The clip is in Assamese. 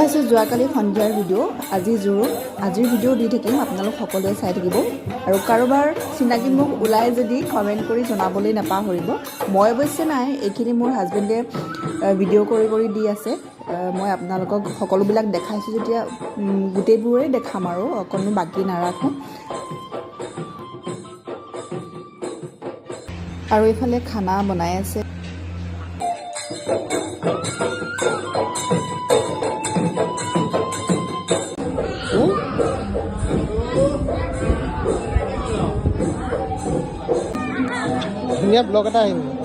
আছে যোৱাকালি সন্ধিয়াৰ ভিডিঅ' আজিৰ ভিডিঅ' দি থাকিম, আপোনালোক সকলোৱে চাই থাকিব আৰু কাৰোবাৰ চিনাকি মোক ওলাই যদি কমেণ্ট কৰি জনাবলৈ নাপাহৰিব। মই অৱশ্যে নাই, এইখিনি মোৰ হাজবেণ্ডে ভিডিঅ' কৰি দি আছে। মই আপোনালোকক সকলোবিলাক দেখাইছোঁ যেতিয়া গোটেইবোৰেই দেখাম আৰু অকণো বাকী নাৰাখোঁ। আৰু এইফালে খানা বনাই আছে। ধুনীয়া ব্লগ এটা আহিব।